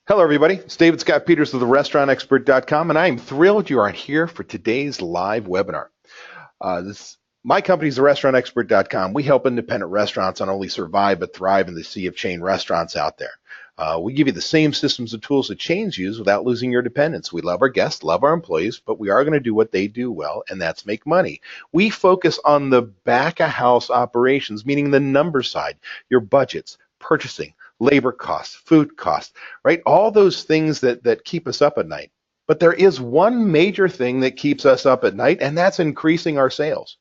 Hello, everybody. It's David Scott Peters of the restaurantexpert.com, and I am thrilled you are here for today's live webinar. My company is the restaurantexpert.com. We help independent restaurants not only survive but thrive in the sea of chain restaurants out there. We give you the same systems and tools that chains use without losing your independence. We love our guests, love our employees, but we are going to do what they do well, and that's make money. We focus on the back of house operations, meaning the number side, your budgets, purchasing, labor costs, food costs, right? All those things that keep us up at night. But there is one major thing that keeps us up at night, and that's increasing our sales.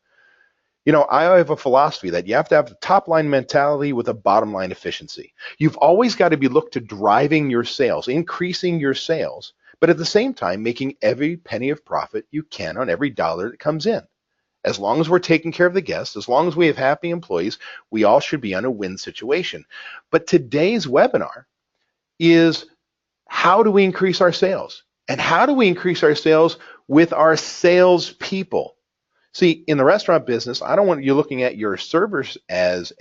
You know, I have a philosophy that you have to have a top line mentality with a bottom line efficiency. You've always got to be looked to driving your sales, increasing your sales, but at the same time, making every penny of profit you can on every dollar that comes in. As long as we're taking care of the guests, as long as we have happy employees, we all should be on a win situation. But today's webinar is how do we increase our sales? And how do we increase our sales with our salespeople? See, in the restaurant business, I don't want you looking at your servers as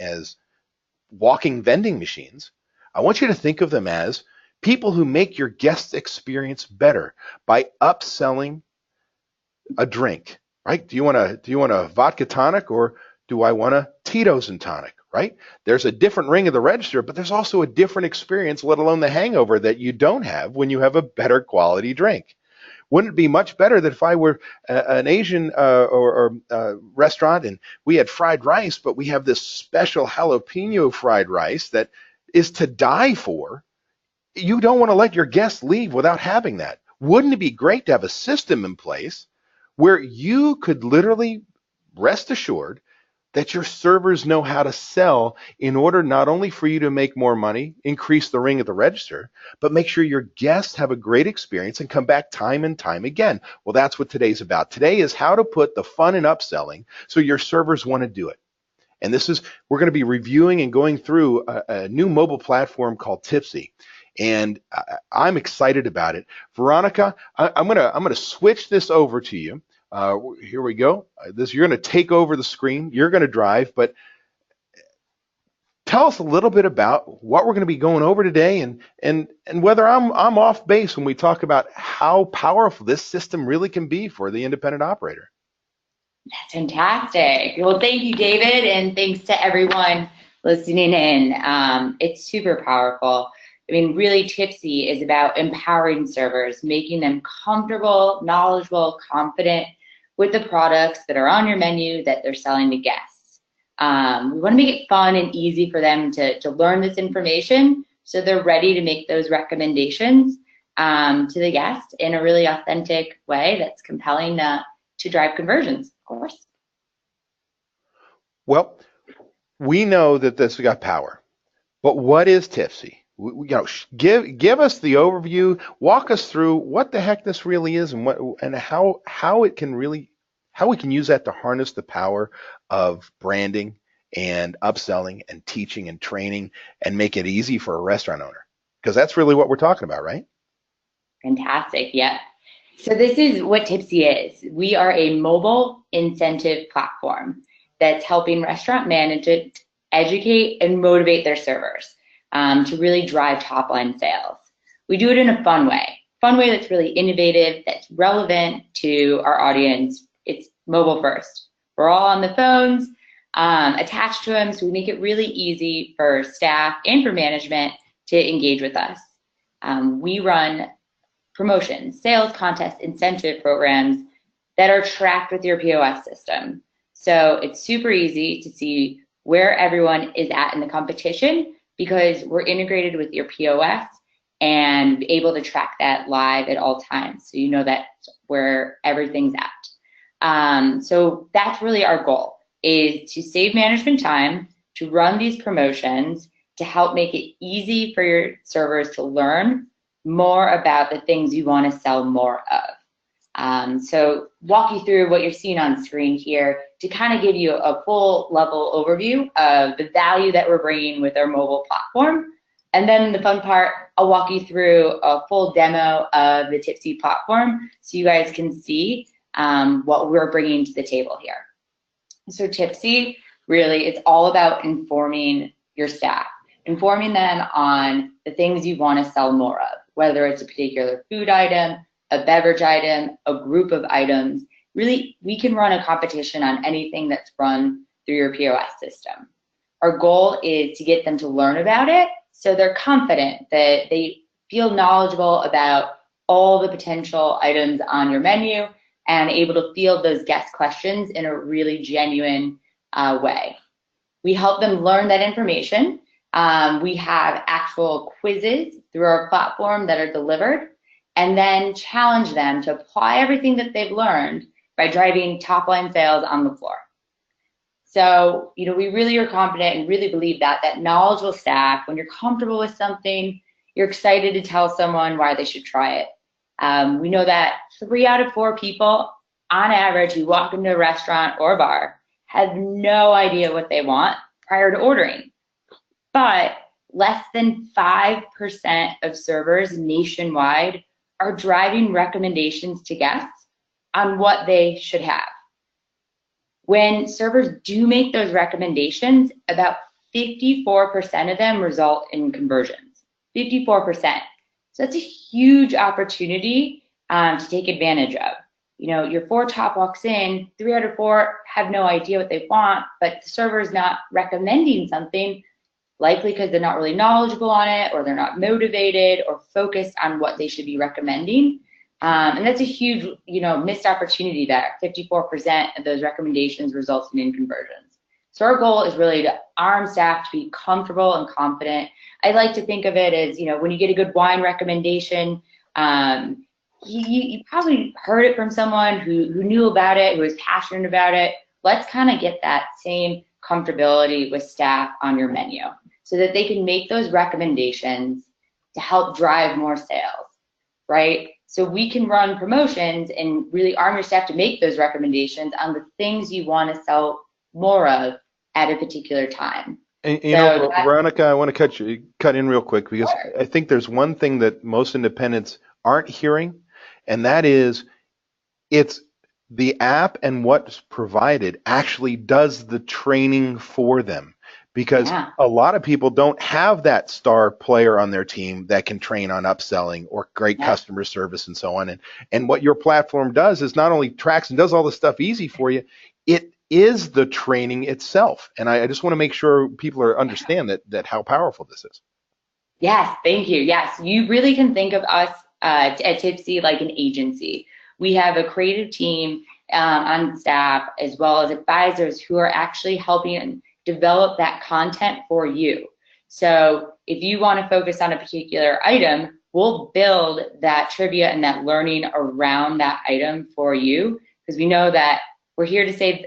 walking vending machines. I want you to think of them as people who make your guest experience better by upselling a drink, right? Do you want a vodka tonic, or do I want a Tito's and tonic, right? There's a different ring of the register, but there's also a different experience, let alone the hangover that you don't have when you have a better quality drink. Wouldn't it be much better that if I were an Asian restaurant and we had fried rice, but we have this special jalapeno fried rice that is to die for? You don't want to let your guests leave without having that. Wouldn't it be great to have a system in place where you could literally rest assured that your servers know how to sell in order not only for you to make more money, increase the ring at the register, but make sure your guests have a great experience and come back time and time again? Well, that's what today's about. Today is how to put the fun in upselling so your servers want to do it. And we're going to be reviewing and going through a new mobile platform called Tipzyy. And I'm excited about it. Veronica, I'm gonna switch this over to you. Here we go. You're going to take over the screen. You're going to drive, but tell us a little bit about what we're going to be going over today, and whether I'm off base when we talk about how powerful this system really can be for the independent operator. That's fantastic. Well, thank you, David, and thanks to everyone listening in. It's super powerful. I mean, really, Tipzyy is about empowering servers, making them comfortable, knowledgeable, confident with the products that are on your menu that they're selling to guests. We want to make it fun and easy for them to learn this information so they're ready to make those recommendations to the guest in a really authentic way that's compelling to drive conversions, of course. Well, we know that this has got power, but what is Tipzyy? Give us the overview. Walk us through what the heck this really is, and how we can use that to harness the power of branding and upselling and teaching and training and make it easy for a restaurant owner, because that's really what we're talking about, right? Fantastic. Yep. So this is what Tipzyy is. We are a mobile incentive platform that's helping restaurant managers educate and motivate their servers to really drive top line sales. We do it in a fun way that's really innovative, that's relevant to our audience. It's mobile first. We're all on the phones, attached to them, so we make it really easy for staff and for management to engage with us. We run promotions, sales contests, incentive programs that are tracked with your POS system. So it's super easy to see where everyone is at in the competition because we're integrated with your POS and able to track that live at all times. So you know that's where everything's at. So that's really our goal, is to save management time, to run these promotions, to help make it easy for your servers to learn more about the things you want to sell more of. So walk you through what you're seeing on screen here to kind of give you a full level overview of the value that we're bringing with our mobile platform. And then the fun part, I'll walk you through a full demo of the Tipzyy platform so you guys can see what we're bringing to the table here. So Tipzyy really is all about informing your staff, informing them on the things you want to sell more of. whether it's a particular food item, a beverage item, a group of items. Really, we can run a competition on anything that's run through your POS system. Our goal is to get them to learn about it so they're confident that they feel knowledgeable about all the potential items on your menu and able to field those guest questions in a really genuine way. We help them learn that information. We have actual quizzes through our platform that are delivered, and then challenge them to apply everything that they've learned by driving top-line sales on the floor. So, we really are confident and really believe that knowledgeable staff, when you're comfortable with something, you're excited to tell someone why they should try it. We know that 3 out of 4 people, on average, who walk into a restaurant or bar have no idea what they want prior to ordering. But less than 5% of servers nationwide are driving recommendations to guests on what they should have. When servers do make those recommendations, about 54% of them result in conversions. 54%. So that's a huge opportunity to take advantage of. Your 4 top walks in, 3 out of 4 have no idea what they want, but the server is not recommending something, likely because they're not really knowledgeable on it, or they're not motivated or focused on what they should be recommending. And that's a huge, missed opportunity there. 54% of those recommendations resulting in conversions. So our goal is really to arm staff to be comfortable and confident. I like to think of it as, when you get a good wine recommendation, you probably heard it from someone who knew about it, who was passionate about it. Let's kind of get that same comfortability with staff on your menu so that they can make those recommendations to help drive more sales, right? So we can run promotions and really arm your staff to make those recommendations on the things you want to sell more of at a particular time. And, Veronica, I want to cut in real quick, because Sure. I think there's one thing that most independents aren't hearing, and that is it's the app and what's provided actually does the training for them. Because a lot of people don't have that star player on their team that can train on upselling or great customer service and so on. And what your platform does is not only tracks and does all the stuff easy for you, it is the training itself. And I just want to make sure people understand that how powerful this is. Yes, thank you. Yes, you really can think of us at Tipzyy like an agency. We have a creative team on staff, as well as advisors who are actually helping develop that content for you. So if you want to focus on a particular item, we'll build that trivia and that learning around that item for you, because we know that we're here to save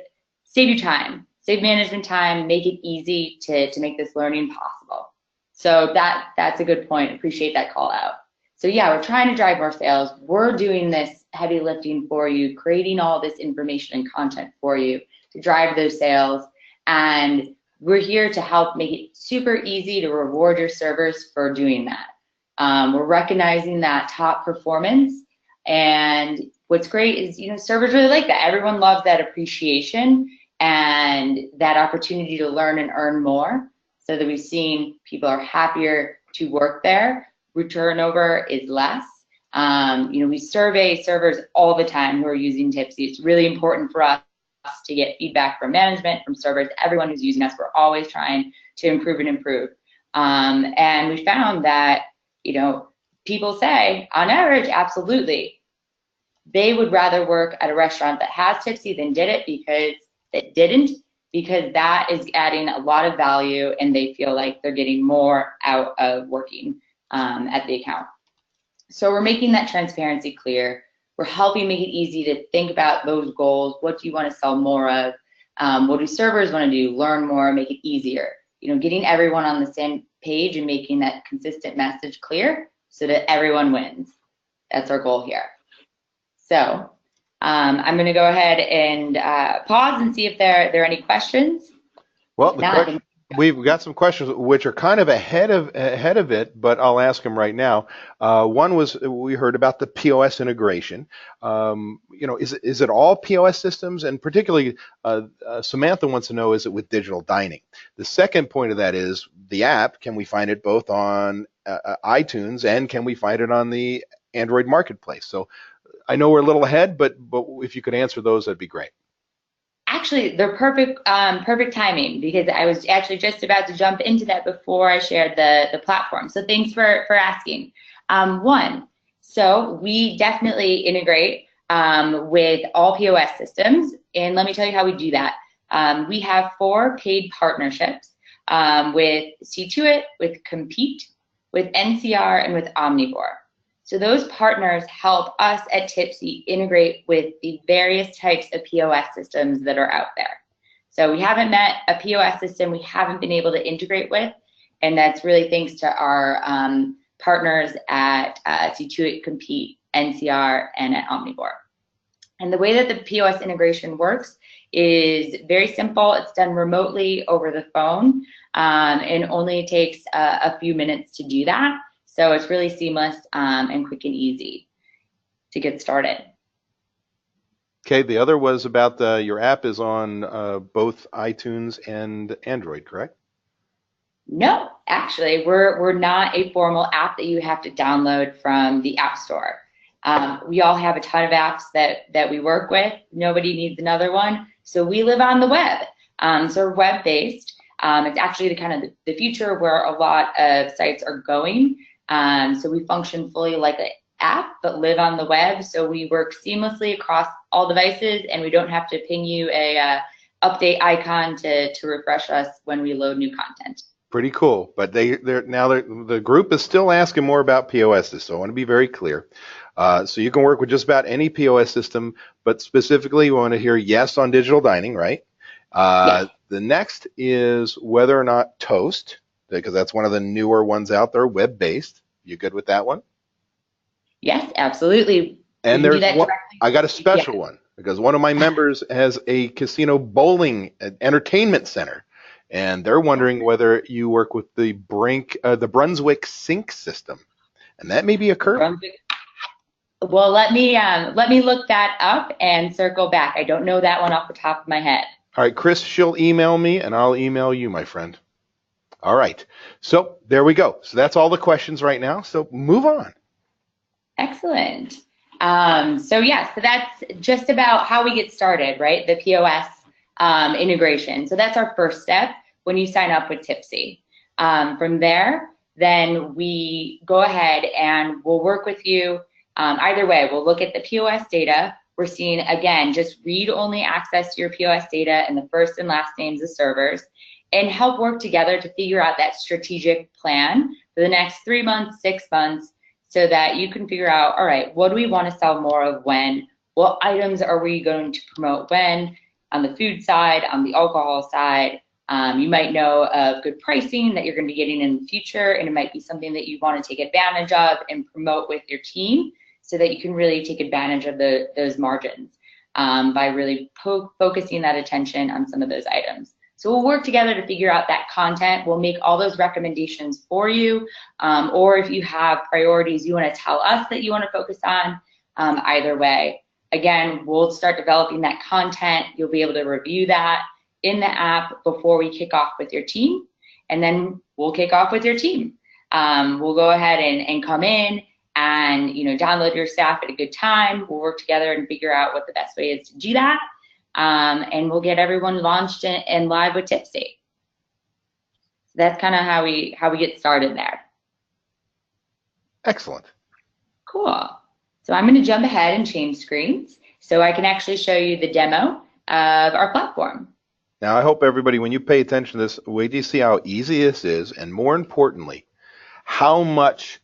you time, save management time, make it easy to make this learning possible. So that's a good point. Appreciate that call out. So yeah, we're trying to drive more sales. We're doing this heavy lifting for you, creating all this information and content for you to drive those sales. And we're here to help make it super easy to reward your servers for doing that. We're recognizing that top performance. And what's great is, servers really like that. Everyone loves that appreciation and that opportunity to learn and earn more, so that we've seen people are happier to work there. Turnover is less. We survey servers all the time who are using Tipzyy. It's really important for us to get feedback from management, from servers, everyone who's using us. We're always trying to improve and improve. And we found that, people say, on average, absolutely, they would rather work at a restaurant that has Tipzyy than because that is adding a lot of value, and they feel like they're getting more out of working at the account. So we're making that transparency clear. We're helping make it easy to think about those goals. What do you want to sell more of? What do servers want to do? Learn more, make it easier. Getting everyone on the same page and making that consistent message clear so that everyone wins. That's our goal here. So I'm going to go ahead and pause and see if there are any questions. Well, we've got some questions which are kind of ahead of it, but I'll ask them right now. One was, we heard about the POS integration. Is it all POS systems? And particularly, Samantha wants to know, is it with digital dining? The second point of that is the app. Can we find it both on iTunes, and can we find it on the Android marketplace? So I know we're a little ahead, but if you could answer those, that'd be great. Actually, they're perfect timing, because I was actually just about to jump into that before I shared the platform. So thanks for asking. One, so we definitely integrate with all POS systems, and let me tell you how we do that. We have 4 paid partnerships with See2It, with Compete, with NCR, and with Omnivore. So those partners help us at Tipzyy integrate with the various types of POS systems that are out there. So we haven't met a POS system we haven't been able to integrate with, and that's really thanks to our partners at See2It, Compete, NCR, and at Omnivore. And the way that the POS integration works is very simple. It's done remotely over the phone, and only takes a few minutes to do that. So it's really seamless and quick and easy to get started. Okay, the other was about your app is on both iTunes and Android, correct? No, actually, we're not a formal app that you have to download from the App Store. We all have a ton of apps that we work with. Nobody needs another one. So we live on the web. So we're web-based. It's actually the future where a lot of sites are going. So we function fully like an app, but live on the web. So we work seamlessly across all devices, and we don't have to ping you a update icon to refresh us when we load new content. Pretty cool. But the group is still asking more about POSs, so I want to be very clear. So you can work with just about any POS system, but specifically you want to hear yes on digital dining, right? Yes. The next is whether or not Toast, because that's one of the newer ones out there, web-based. You good with that one? Yes, absolutely. And We can do there's that one, directly. I got a special one, because one of my members has a casino bowling entertainment center, and they're wondering whether you work with the Brunswick sync system, and that may be a curve. Well, let me look that up and circle back. I don't know that one off the top of my head. All right, Chris, she'll email me, and I'll email you, my friend. All right, so there we go. So that's all the questions right now. So move on. Excellent. So that's just about how we get started, right? The POS integration. So that's our first step when you sign up with Tipzyy. From there, then we go ahead and we'll work with you. Either way, we'll look at the POS data. We're seeing, again, just read-only access to your POS data and the first and last names of servers, and help work together to figure out that strategic plan for the next 3 months, 6 months, so that you can figure out, all right, what do we want to sell more of when? What items are we going to promote when? On the food side, on the alcohol side, you might know of good pricing that you're going to be getting in the future, and it might be something that you want to take advantage of and promote with your team so that you can really take advantage of those margins by really focusing that attention on some of those items. So we'll work together to figure out that content. We'll make all those recommendations for you, or if you have priorities you want to tell us that you want to focus on, either way. Again, we'll start developing that content. You'll be able to review that in the app before we kick off with your team, and then we'll kick off with your team. We'll go ahead and come in and download your staff at a good time. We'll work together and figure out what the best way is to do that. And we'll get everyone launched and live with Tipzyy. So that's kind of how we get started there. Excellent. Cool. So I'm going to jump ahead and change screens so I can actually show you the demo of our platform. Now, I hope everybody, when you pay attention to this, wait till you see how easy this is, and more importantly, how much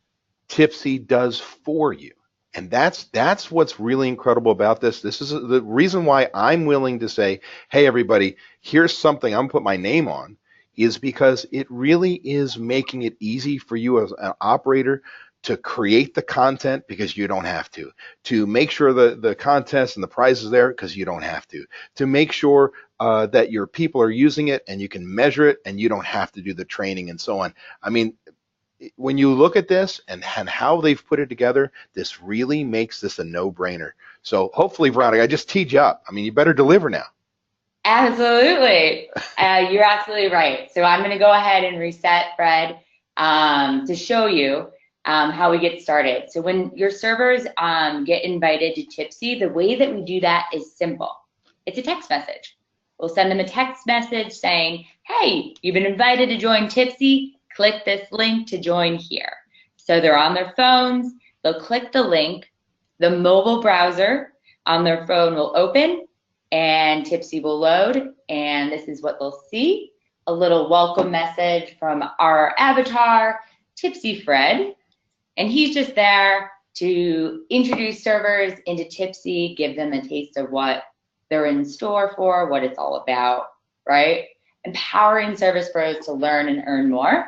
Tipzyy does for you. And that's what's really incredible about this. This is the reason why I'm willing to say, hey, everybody, here's something I'm put my name on, is because it really is making it easy for you as an operator to create the content because you don't have to make sure the contest and the prize is there because you don't have to make sure that your people are using it and you can measure it and you don't have to do the training and so on. I mean, when you look at this and how they've put it together, this really makes this a no-brainer. So hopefully, Veronica, I just teed you up. I mean, you better deliver now. Absolutely. You're absolutely right. So I'm going to go ahead and reset, Fred. to show you how we get started. So when your servers get invited to Tipzyy, the way that we do that is simple. It's a text message. We'll send them a text message saying, hey, you've been invited to join Tipzyy. Click this link to join here. So they're on their phones. They'll click the link. The mobile browser on their phone will open and Tipzyy will load. And this is what they'll see. A little welcome message from our avatar, Tipzyy Fred. And he's just there to introduce servers into Tipzyy, give them a taste of what they're in store for, what it's all about, right? Empowering service pros to learn and earn more.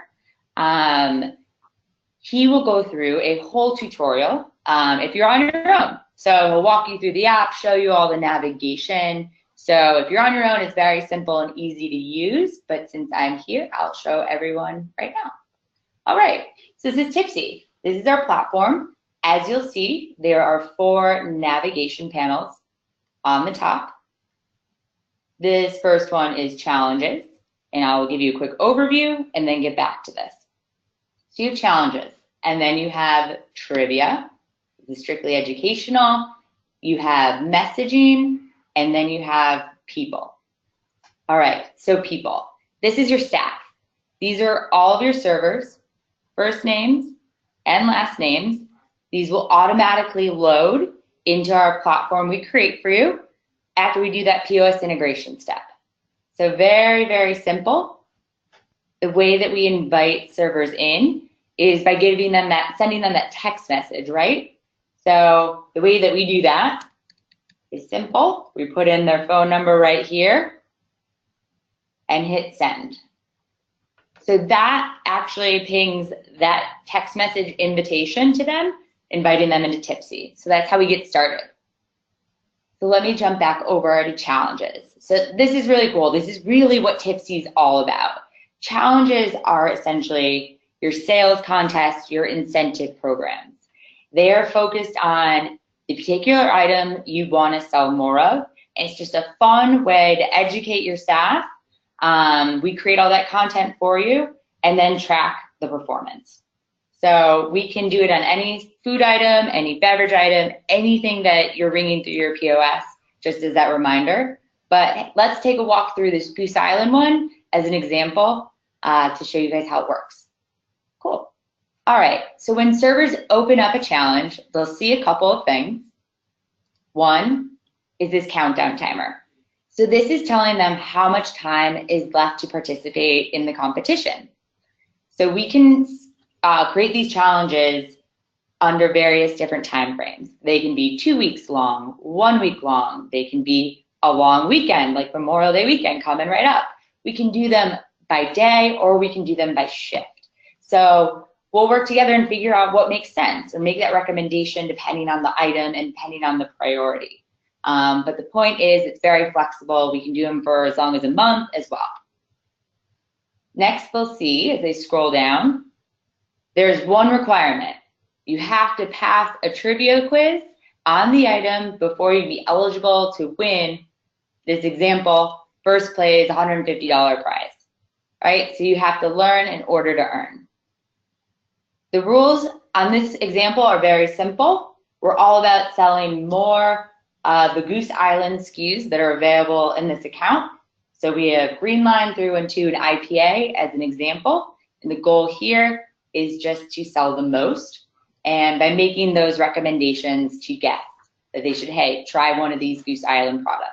He will go through a whole tutorial if you're on your own. So he'll walk you through the app, show you all the navigation. So if you're on your own, it's very simple and easy to use. But since I'm here, I'll show everyone right now. All right, so this is Tipzyy. This is our platform. As you'll see, there are 4 navigation panels on the top. This first one is challenges, and I will give you a quick overview and then get back to this. So you have challenges, and then you have trivia. This is strictly educational. You have messaging, and then you have people. All right, so people. This is your staff. These are all of your servers, first names and last names. These will automatically load into our platform we create for you after we do that POS integration step. So very, very simple. The way that we invite servers in is by giving them that, sending them that text message, right? So the way that we do that is simple. We put in their phone number right here and hit send. So that actually pings that text message invitation to them, inviting them into Tipzyy. So that's how we get started. So let me jump back over to challenges. So this is really cool. This is really what Tipzyy is all about. Challenges are essentially your sales contests, your incentive programs. They are focused on the particular item you want to sell more of. And it's just a fun way to educate your staff. We create all that content for you and then track the performance. So we can do it on any food item, any beverage item, anything that you're ringing through your POS, just as that reminder. But let's take a walk through this Goose Island one as an example to show you guys how it works. Cool. All right, so when servers open up a challenge, they'll see a couple of things. One is this countdown timer. So this is telling them how much time is left to participate in the competition. So we can create these challenges under various different time frames. They can be 2 weeks long, 1 week long. They can be a long weekend, like Memorial Day weekend coming right up. We can do them by day or we can do them by shift. So we'll work together and figure out what makes sense and make that recommendation depending on the item and depending on the priority. But the point is it's very flexible. We can do them for as long as a month as well. Next, we'll see as they scroll down, there's one requirement. You have to pass a trivia quiz on the item before you'd be eligible to win this example, first place $150 prize, right? So you have to learn in order to earn. The rules on this example are very simple. We're all about selling more the Goose Island SKUs that are available in this account. So we have green line through and to an IPA as an example. And the goal here is just to sell the most. And by making those recommendations to guests that they should, hey, try one of these Goose Island products.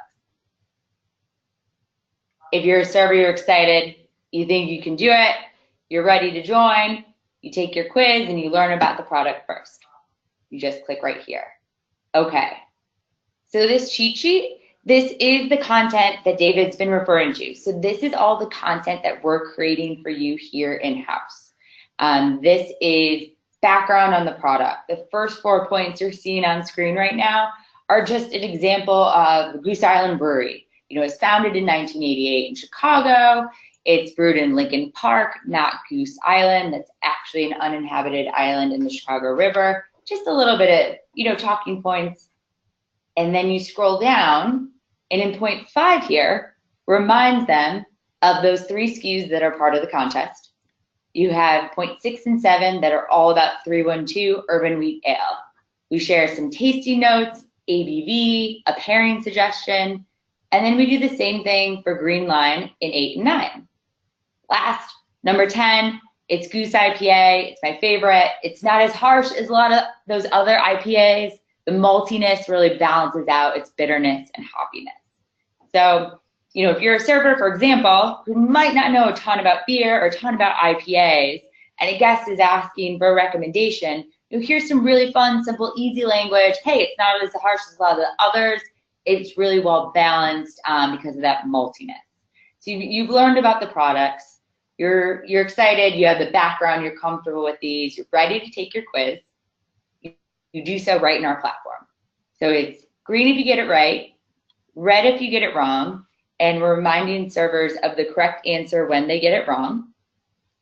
If you're a server, you're excited, you think you can do it, you're ready to join, you take your quiz and you learn about the product first. You just click right here. Okay. So this cheat sheet, this is the content that David's been referring to. So this is all the content that we're creating for you here in-house. This is background on the product. The first 4 points you're seeing on screen right now are just an example of the Goose Island Brewery. You know, it's founded in 1988 in Chicago. It's brewed in Lincoln Park, not Goose Island. That's actually an uninhabited island in the Chicago River. Just a little bit of, you know, talking points. And then you scroll down, and in point 5 here, reminds them of those 3 SKUs that are part of the contest. You have point 6 and 7 that are all about 312 Urban Wheat Ale. We share some tasting notes, ABV, a pairing suggestion, and then we do the same thing for Green Line in 8 and 9. Last, number 10, it's Goose IPA. It's my favorite. It's not as harsh as a lot of those other IPAs. The maltiness really balances out its bitterness and hoppiness. So, you know, if you're a server, for example, who might not know a ton about beer or a ton about IPAs, and a guest is asking for a recommendation, you'll hear some really fun, simple, easy language. Hey, it's not as harsh as a lot of the others. It's really well balanced because of that maltiness. So you've learned about the products. You're excited. You have the background. You're comfortable with these. You're ready to take your quiz. You do so right in our platform. So it's green if you get it right, red if you get it wrong, and we're reminding servers of the correct answer when they get it wrong.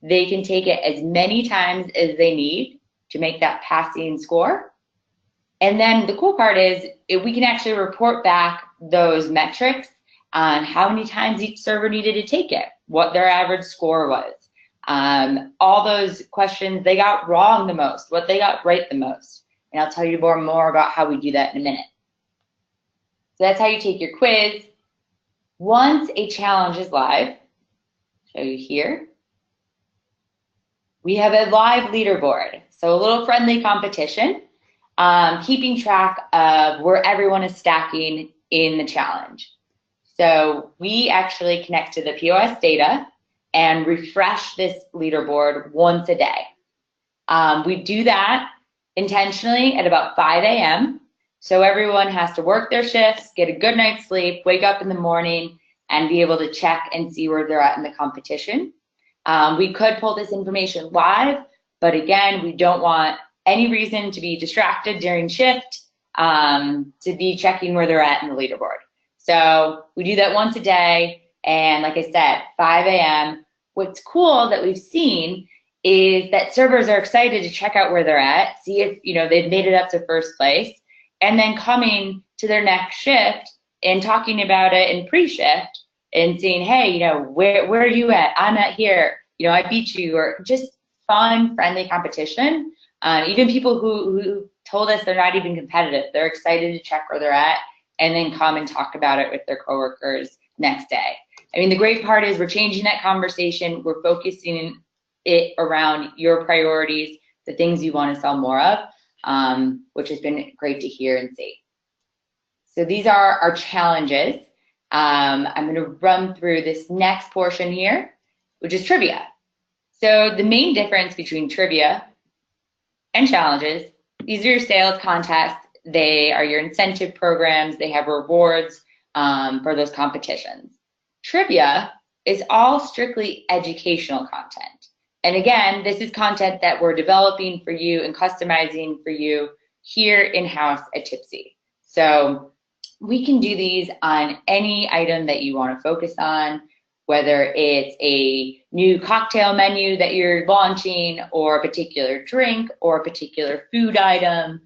They can take it as many times as they need to make that passing score. And then the cool part is we can actually report back those metrics on how many times each server needed to take it, what their average score was, all those questions they got wrong the most, what they got right the most. And I'll tell you more about how we do that in a minute. So that's how you take your quiz. Once a challenge is live, show you here, we have a live leaderboard. So a little friendly competition, keeping track of where everyone is stacking in the challenge. So we actually connect to the POS data and refresh this leaderboard once a day. We do that intentionally at about 5 a.m. So everyone has to work their shifts, get a good night's sleep, wake up in the morning, and be able to check and see where they're at in the competition. We could pull this information live, but again, we don't want any reason to be distracted during shift to be checking where they're at in the leaderboard. So we do that once a day, and like I said, 5 a.m. What's cool that we've seen is that servers are excited to check out where they're at, see if they've made it up to first place, and then coming to their next shift and talking about it in pre-shift and saying, hey, where are you at? I'm at here. I beat you, or just fun, friendly competition. Even people who told us they're not even competitive, they're excited to check where they're at and then come and talk about it with their coworkers next day. I mean, the great part is we're changing that conversation. We're focusing it around your priorities, the things you want to sell more of, which has been great to hear and see. So these are our challenges. I'm going to run through this next portion here, which is trivia. So the main difference between trivia and challenges, these are your sales contests. They are your incentive programs. They have rewards for those competitions. Trivia is all strictly educational content. And again, this is content that we're developing for you and customizing for you here in-house at Tipzyy. So we can do these on any item that you want to focus on, whether it's a new cocktail menu that you're launching, or a particular drink, or a particular food item,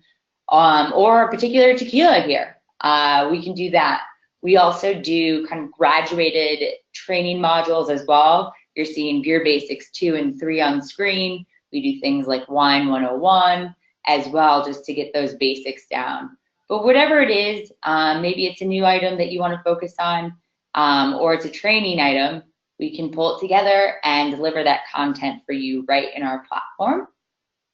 or a particular tequila here. We can do that. We also do kind of graduated training modules as well. You're seeing Beer Basics 2 and 3 on screen. We do things like Wine 101 as well, just to get those basics down. But whatever it is, maybe it's a new item that you want to focus on, or it's a training item, we can pull it together and deliver that content for you right in our platform.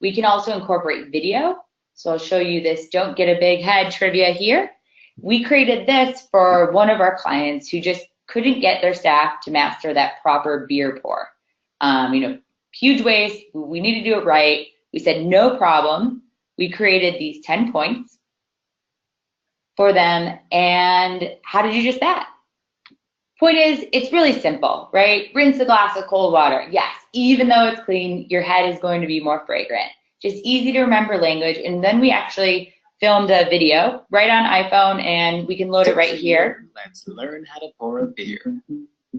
We can also incorporate video. So I'll show you this Don't Get a Big Head trivia here. We created this for one of our clients who just couldn't get their staff to master that proper beer pour. Huge waste, we need to do it right. We said, no problem. We created these 10 points for them. And how to do just that? Point is, it's really simple, right? Rinse the glass with cold water. Yes, even though it's clean, your head is going to be more fragrant. Just easy to remember language. And then we actually filmed a video right on iPhone, and we can load it right here. Let's learn how to pour a beer.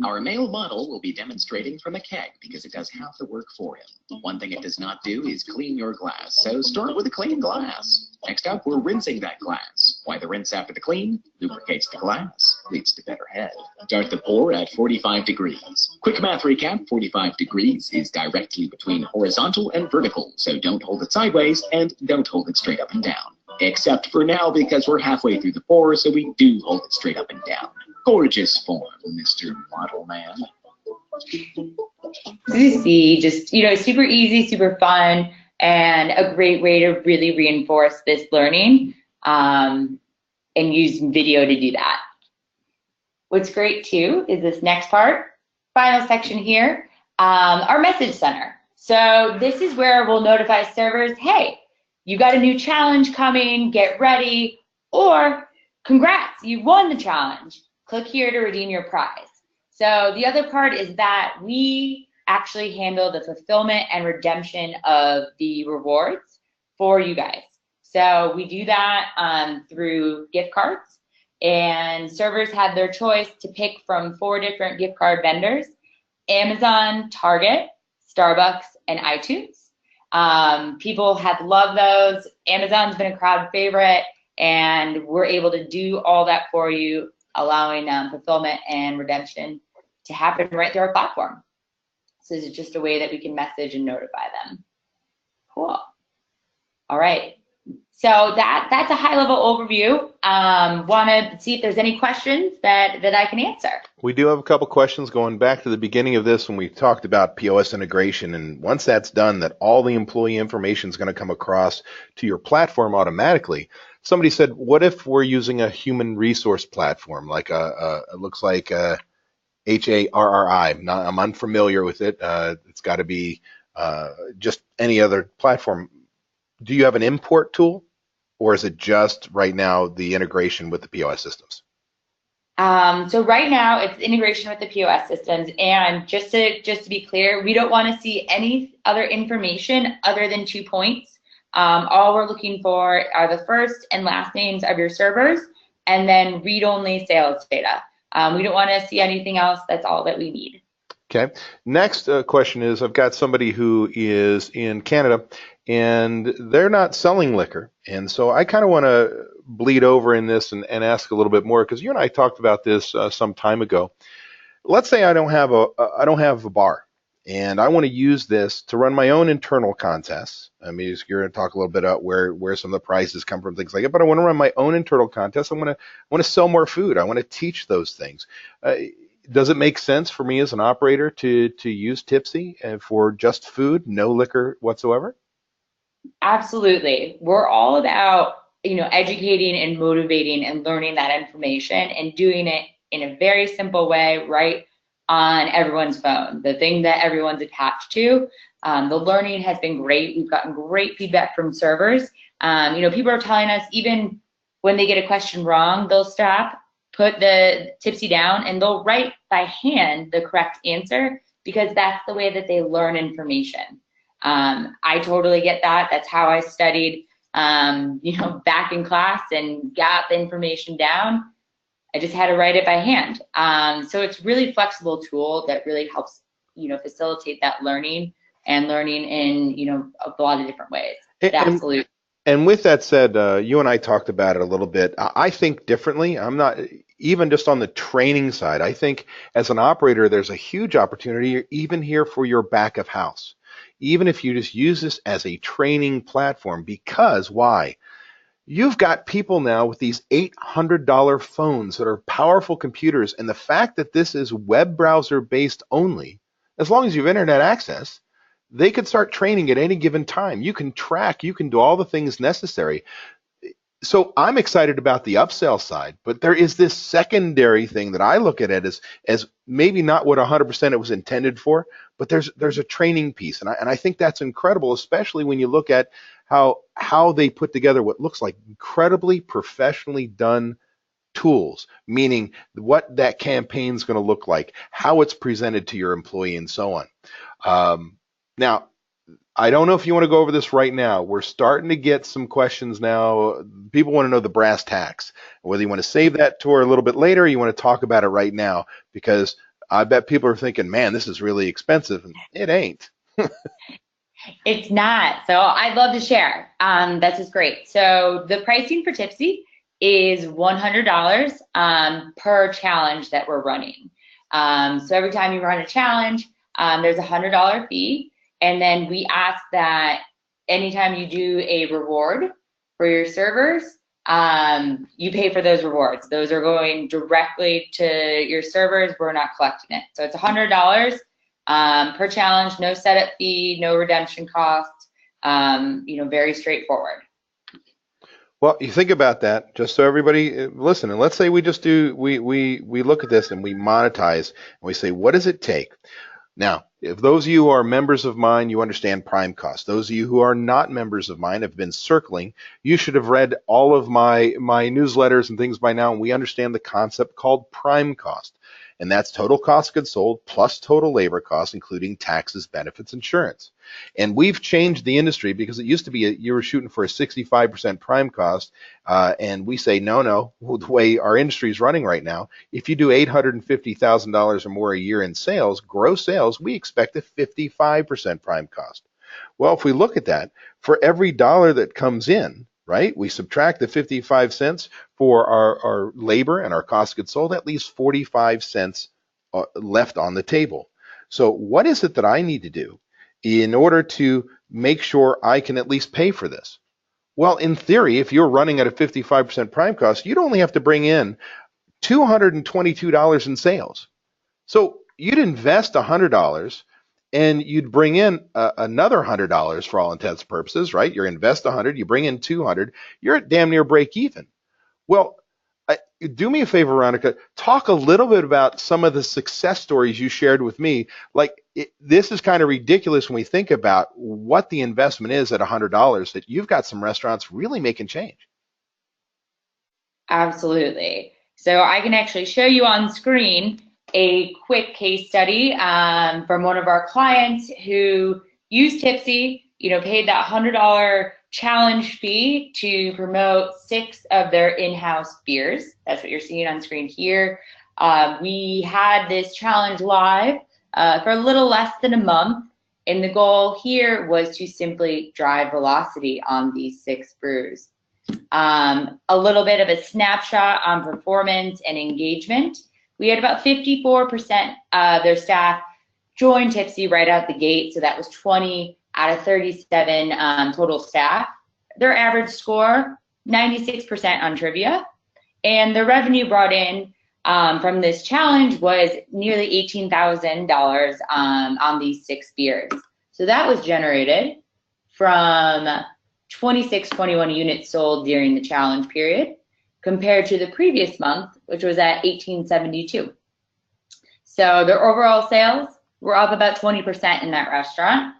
Our male model will be demonstrating from a keg because it does half the work for him. One thing it does not do is clean your glass, so start with a clean glass. Next up, we're rinsing that glass. Why the rinse after the clean lubricates the glass, leads to better head. Start the pour at 45 degrees. Quick math recap, 45 degrees is directly between horizontal and vertical, so don't hold it sideways and don't hold it straight up and down. Except for now, because we're halfway through the pour, so we do hold it straight up and down. Gorgeous form, Mr. Model Man. Lucy, just, super easy, super fun, and a great way to really reinforce this learning and use video to do that. What's great too is this next part, final section here, our message center. So this is where we'll notify servers, hey, you got a new challenge coming, get ready, or congrats, you won the challenge. Click here to redeem your prize. So the other part is that we actually handle the fulfillment and redemption of the rewards for you guys. So we do that through gift cards, and servers have their choice to pick from 4 different gift card vendors: Amazon, Target, Starbucks, and iTunes. People have loved those. Amazon's been a crowd favorite, and we're able to do all that for you, allowing fulfillment and redemption to happen right through our platform. So this is just a way that we can message and notify them. Cool. All right. So that's a high-level overview. Want to see if there's any questions that I can answer. We do have a couple questions going back to the beginning of this when we talked about POS integration. And once that's done, that all the employee information is going to come across to your platform automatically. Somebody said, what if we're using a human resource platform, like it looks like HARRI? I'm unfamiliar with it. It's got to be just any other platform. Do you have an import tool, or is it just right now the integration with the POS systems? So right now it's integration with the POS systems, and just to be clear, we don't want to see any other information other than 2 points. All we're looking for are the first and last names of your servers, and then read-only sales data. We don't want to see anything else. That's all that we need. Okay. Next question is, I've got somebody who is in Canada and they're not selling liquor. And so I kind of want to bleed over in this and ask a little bit more, because you and I talked about this some time ago. Let's say I don't have a bar, and I want to use this to run my own internal contests. I mean, you're going to talk a little bit about where some of the prices come from, things like that. But I want to run my own internal contests. I want to sell more food. I want to teach those things. Does it make sense for me as an operator to use Tipzyy for just food, no liquor whatsoever? Absolutely. We're all about, educating and motivating and learning that information and doing it in a very simple way, right on everyone's phone, the thing that everyone's attached to. The learning has been great. We've gotten great feedback from servers. People are telling us, even when they get a question wrong, they'll stop, put the Tipzyy down, and they'll write by hand the correct answer, because that's the way that they learn information. I totally get that. That's how I studied, back in class and got the information down. I just had to write it by hand. So it's really flexible tool that really helps, facilitate that learning in, a lot of different ways. Absolutely. And with that said, you and I talked about it a little bit. I think differently. I'm not even just on the training side. I think as an operator, there's a huge opportunity even here for your back of house, even if you just use this as a training platform. Because why? You've got people now with these $800 phones that are powerful computers, and the fact that this is web browser based only, as long as you have internet access, they could start training at any given time. You can track, you can do all the things necessary. So I'm excited about the upsell side, but there is this secondary thing that I look at it as maybe not what 100% it was intended for, but there's a training piece, and I think that's incredible, especially when you look at how they put together what looks like incredibly professionally done tools, meaning what that campaign's going to look like, how it's presented to your employee, and so on. Now, I don't know if you want to go over this right now. We're starting to get some questions now. People want to know the brass tacks. Whether you want to save that to a little bit later, or you want to talk about it right now, because I bet people are thinking, man, this is really expensive. And it ain't. It's not. So I'd love to share. That's just great. So the pricing for Tipzyy is $100 per challenge that we're running. So every time you run a challenge, there's a $100 fee. And then we ask that anytime you do a reward for your servers, you pay for those rewards. Those are going directly to your servers. We're not collecting it. So it's $100 per challenge, no setup fee, no redemption cost, very straightforward. Well, you think about that, just so everybody listen, and let's say we just do, we look at this and we monetize and we say, what does it take? Now, if those of you who are members of mine, you understand prime cost. Those of you who are not members of mine have been circling. You should have read all of my newsletters and things by now, and we understand the concept called prime cost. And that's total cost of goods sold plus total labor costs, including taxes, benefits, insurance. And we've changed the industry because it used to be you were shooting for a 65% prime cost, and we say, no, the way our industry is running right now, if you do $850,000 or more a year in sales, gross sales, we expect a 55% prime cost. Well, if we look at that, for every dollar that comes in, right, we subtract the 55 cents for our labor and our cost of goods sold, that leaves 45 cents left on the table. So what is it that I need to do in order to make sure I can at least pay for this? Well, in theory, if you're running at a 55% prime cost, you'd only have to bring in $222 in sales. So you'd invest $100 and you'd bring in another $100 for all intents and purposes, right? You invest 100, you bring in 200, you're at damn near break even. Well, do me a favor, Veronica, talk a little bit about some of the success stories you shared with me. Like, this is kind of ridiculous when we think about what the investment is at $100, that you've got some restaurants really making change. Absolutely. So I can actually show you on screen a quick case study from one of our clients who used Tipzyy, paid that $100 challenge fee to promote 6 of their in-house beers. That's what you're seeing on screen here. We had this challenge live for a little less than a month, and the goal here was to simply drive velocity on these 6 brews. A little bit of a snapshot on performance and engagement. We had about 54% of their staff join Tipzyy right out the gate, so that was 20 out of 37 total staff. Their average score, 96% on trivia, and the revenue brought in from this challenge was nearly $18,000 on these 6 beers. So that was generated from 21 units sold during the challenge period, compared to the previous month, which was at 1872. So their overall sales were up about 20% in that restaurant.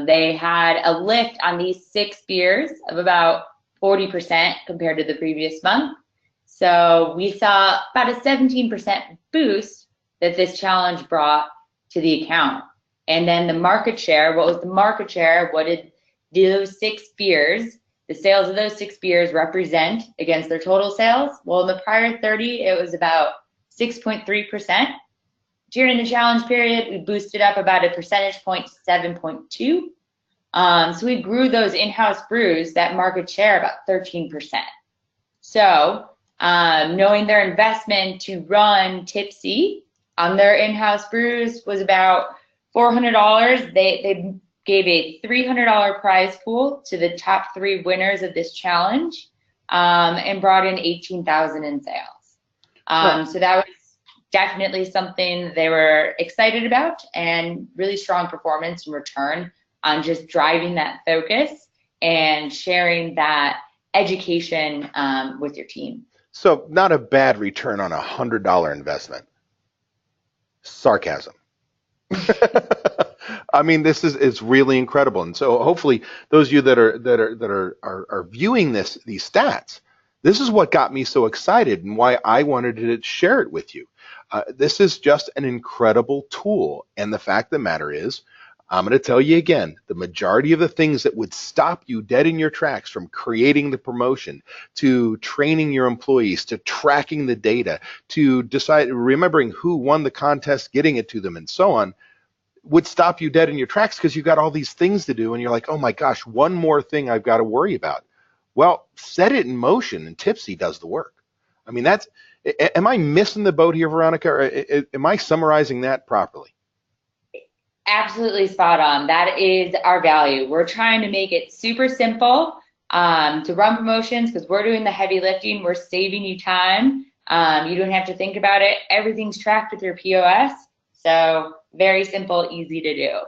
They had a lift on these 6 beers of about 40% compared to the previous month. So we saw about a 17% boost that this challenge brought to the account. And then the market share, what was the market share? What did those 6 beers, the sales of those 6 beers represent against their total sales? Well, in the prior 30, it was about 6.3%. During the challenge period, we boosted up about a percentage point to 7.2. So we grew those in-house brews, that market share, about 13%. So knowing their investment to run Tipzyy on their in-house brews was about $400, they gave a $300 prize pool to the top 3 winners of this challenge, and brought in $18,000 in sales. So that was definitely something they were excited about, and really strong performance in return on just driving that focus and sharing that education with your team. So not a bad return on a $100 investment. Sarcasm. I mean, this is really incredible, and so hopefully those of you that are viewing these stats, this is what got me so excited and why I wanted to share it with you. This is just an incredible tool, and the fact of the matter is, I'm going to tell you again, the majority of the things that would stop you dead in your tracks from creating the promotion, to training your employees, to tracking the data, to remembering who won the contest, getting it to them, and so on, would stop you dead in your tracks because you've got all these things to do, and you're like, oh my gosh, one more thing I've got to worry about. Well, set it in motion and Tipsyy does the work. I mean, am I missing the boat here, Veronica? Or am I summarizing that properly? Absolutely spot on. That is our value. We're trying to make it super simple to run promotions because we're doing the heavy lifting. We're saving you time. You don't have to think about it. Everything's tracked with your POS. So very simple, easy to do.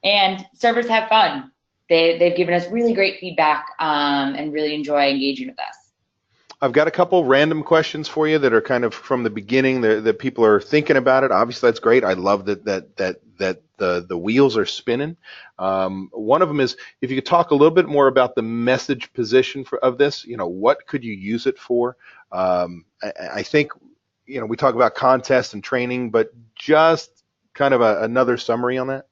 And servers have fun. They've given us really great feedback and really enjoy engaging with us. I've got a couple random questions for you that are kind of from the beginning that people are thinking about it. Obviously, that's great. I love that the wheels are spinning. One of them is if you could talk a little bit more about the message position of this. What could you use it for? I think we talk about contests and training, but just kind of another summary on that.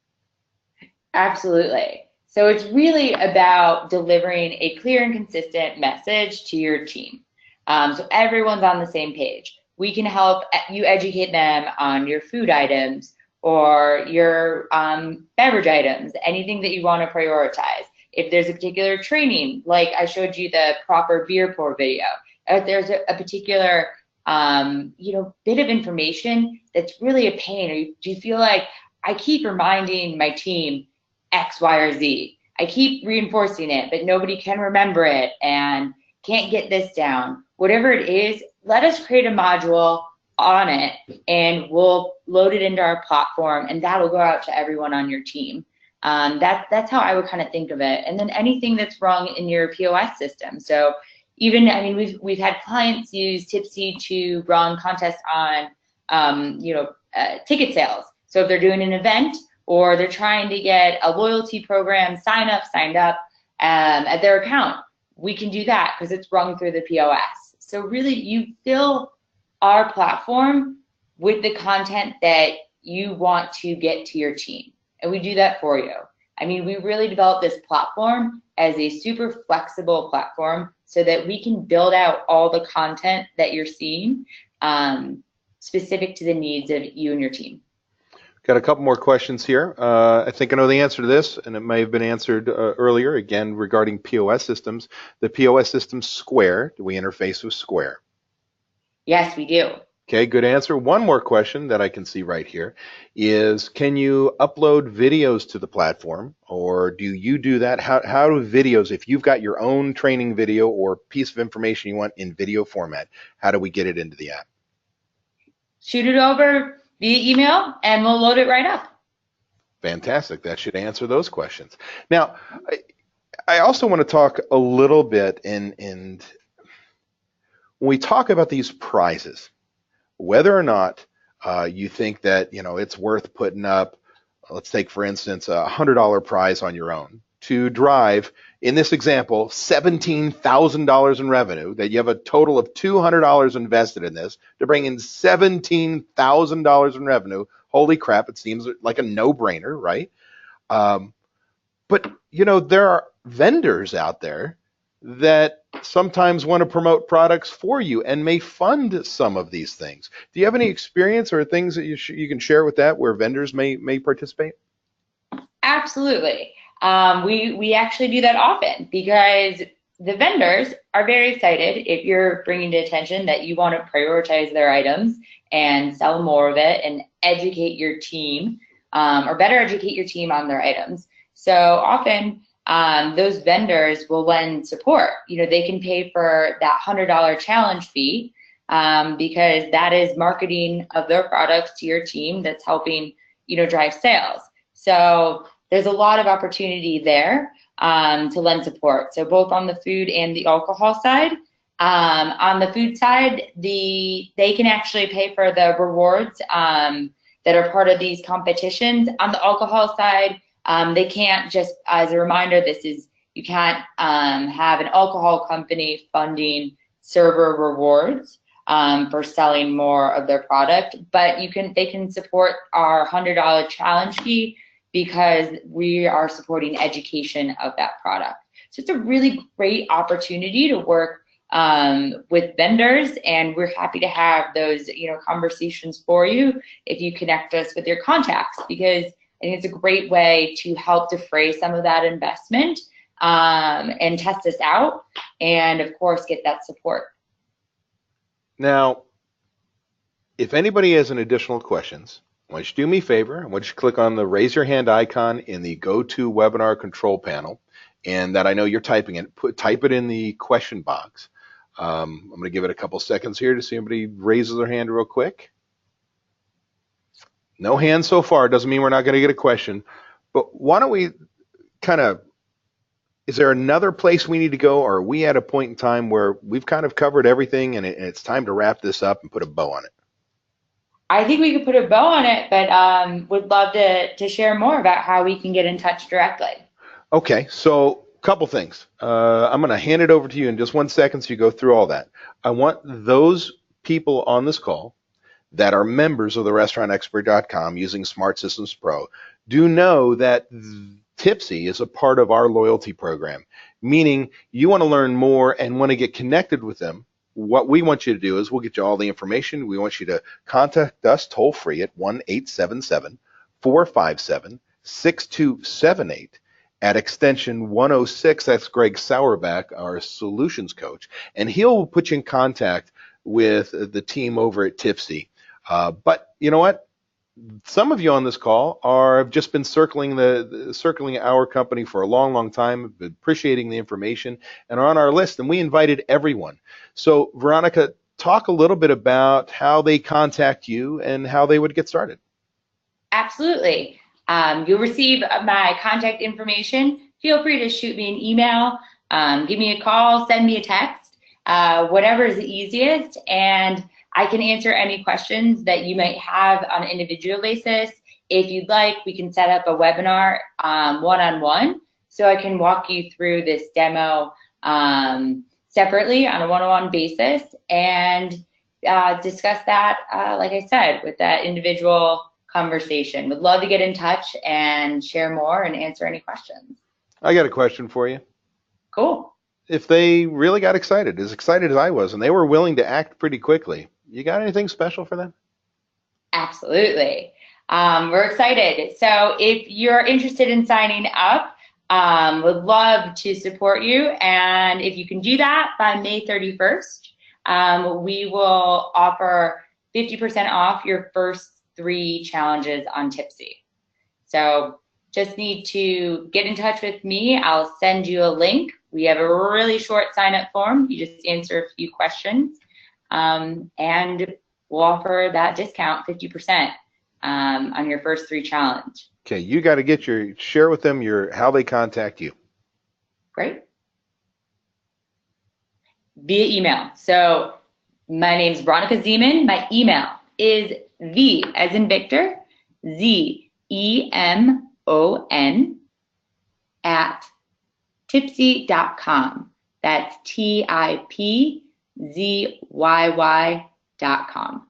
Absolutely. So it's really about delivering a clear and consistent message to your team. So everyone's on the same page. We can help you educate them on your food items or your beverage items, anything that you want to prioritize. If there's a particular training, like I showed you the proper beer pour video, if there's a particular bit of information that's really a pain, or do you feel like I keep reminding my team X, Y, or Z. I keep reinforcing it, but nobody can remember it and can't get this down. Whatever it is, let us create a module on it and we'll load it into our platform and that'll go out to everyone on your team. That's how I would kind of think of it. And then anything that's wrong in your POS system. So we've had clients use Tipzyy to run contests on ticket sales. So if they're doing an event or they're trying to get a loyalty program signed up at their account, we can do that because it's run through the POS. So really, you fill our platform with the content that you want to get to your team, and we do that for you. We really developed this platform as a super flexible platform so that we can build out all the content that you're seeing specific to the needs of you and your team. Got a couple more questions here. I think I know the answer to this, and it may have been answered earlier, again, regarding POS systems. The POS system Square, do we interface with Square? Yes, we do. Okay, good answer. One more question that I can see right here is, can you upload videos to the platform, or do you do that? How do videos, if you've got your own training video or piece of information you want in video format, how do we get it into the app? Shoot it over via email and we'll load it right up. Fantastic. That should answer those questions. Now, I also want to talk a little bit, and when we talk about these prizes, whether or not you think that it's worth putting up, let's take for instance a $100 prize on your own to drive, in this example, $17,000 in revenue, that you have a total of $200 invested in this to bring in $17,000 in revenue. Holy crap, it seems like a no-brainer, right? But there are vendors out there that sometimes want to promote products for you and may fund some of these things. Do you have any experience or things that you can share with that where vendors may participate? Absolutely. We actually do that often because the vendors are very excited if you're bringing to attention that you want to prioritize their items and sell more of it and educate your team or better educate your team on their items. So often those vendors will lend support. They can pay for that $100 challenge fee because that is marketing of their products to your team that's helping drive sales. So there's a lot of opportunity there to lend support. So both on the food and the alcohol side. On the food side, they can actually pay for the rewards that are part of these competitions. On the alcohol side, they can't. Just as a reminder, you can't have an alcohol company funding server rewards for selling more of their product, but they can support our $100 challenge fee because we are supporting education of that product. So it's a really great opportunity to work with vendors, and we're happy to have those conversations for you if you connect us with your contacts, because I think it's a great way to help defray some of that investment and test us out, and of course get that support. Now, if anybody has any additional questions, I want you to do me a favor. I want you to click on the raise your hand icon in the go to webinar control panel, and that I know you're typing it. Type it in the question box. I'm going to give it a couple seconds here to see if anybody raises their hand real quick. No hands so far. Doesn't mean we're not going to get a question. But why don't we kind of, is there another place we need to go, or are we at a point in time where we've kind of covered everything and it's time to wrap this up and put a bow on it? I think we could put a bow on it, but would love to share more about how we can get in touch directly. Okay, so a couple things. I'm going to hand it over to you in just 1 second so you go through all that. I want those people on this call that are members of the restaurantexpert.com using Smart Systems Pro do know that Tipzyy is a part of our loyalty program, meaning you want to learn more and want to get connected with them. What we want you to do is we'll get you all the information. We want you to contact us toll free at 1-877-457-6278 at extension 106. That's Greg Sauerbach, our solutions coach, and he'll put you in contact with the team over at Tipzyy. But you know what? Some of you on this call have just been circling our company for a long, long time, appreciating the information, and are on our list, and we invited everyone. So Veronica, talk a little bit about how they contact you and how they would get started. Absolutely. You'll receive my contact information. Feel free to shoot me an email, give me a call, send me a text, whatever is the easiest, and I can answer any questions that you might have on an individual basis. If you'd like, we can set up a webinar one-on-one, so I can walk you through this demo separately on a one-on-one basis and discuss that, like I said, with that individual conversation. Would love to get in touch and share more and answer any questions. I got a question for you. Cool. If they really got excited as I was, and they were willing to act pretty quickly, you got anything special for them? Absolutely. We're excited. So if you're interested in signing up, would love to support you. And if you can do that by May 31st, we will offer 50% off your first 3 challenges on Tipzyy. So just need to get in touch with me. I'll send you a link. We have a really short sign-up form. You just answer a few questions, and we'll offer that discount, 50%, on your first 3 challenge. Okay, you got to share with them how they contact you. Great. Via email. So my name's Veronica Zemon. My email is V as in Victor, ZEMON at tipzyy.com. That's TIPZYY.com.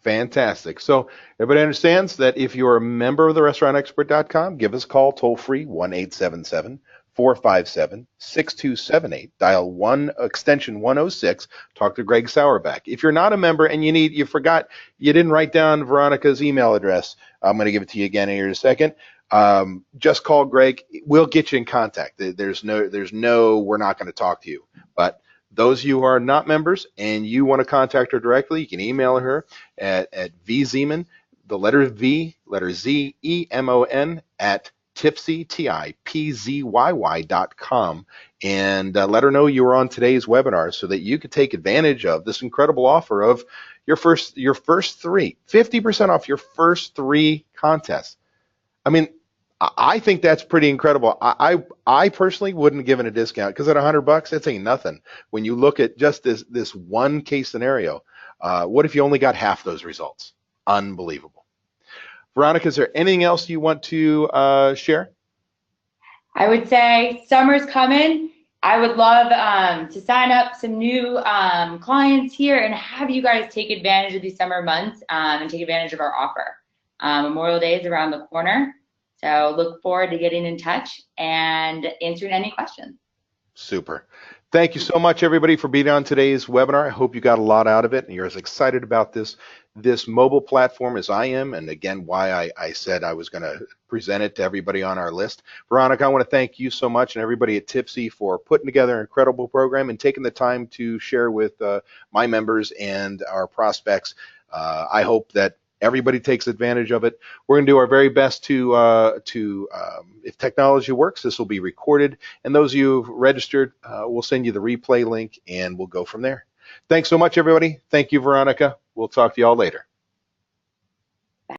Fantastic. So everybody understands that if you're a member of the restaurantexpert.com, give us a call toll free, 1-877-457-6278. Dial extension 106. Talk to Greg Sauerbach. If you're not a member and you didn't write down Veronica's email address, I'm going to give it to you again here in a second. Just call Greg. We'll get you in contact. We're not going to talk to you. But those of you who are not members and you want to contact her directly, you can email her at vzemon, the letter V, letter Z, EMON at Tipzyy, TIPZYY.com, and let her know you were on today's webinar so that you could take advantage of this incredible offer of your first 3, 50% off your first 3 contests. I mean, I think that's pretty incredible. I personally wouldn't have given a discount because at $100, it's ain't nothing. When you look at just this one case scenario, what if you only got half those results? Unbelievable. Veronica, is there anything else you want to share? I would say summer's coming. I would love to sign up some new clients here and have you guys take advantage of these summer months and take advantage of our offer. Memorial Day is around the corner. So look forward to getting in touch and answering any questions. Super. Thank you so much, everybody, for being on today's webinar. I hope you got a lot out of it and you're as excited about this mobile platform as I am, and again, why I said I was going to present it to everybody on our list. Veronica, I want to thank you so much and everybody at Tipzyy for putting together an incredible program and taking the time to share with my members and our prospects. I hope that everybody takes advantage of it. We're going to do our very best to if technology works, this will be recorded, and those of you who've registered, we'll send you the replay link, and we'll go from there. Thanks so much, everybody. Thank you, Veronica. We'll talk to you all later.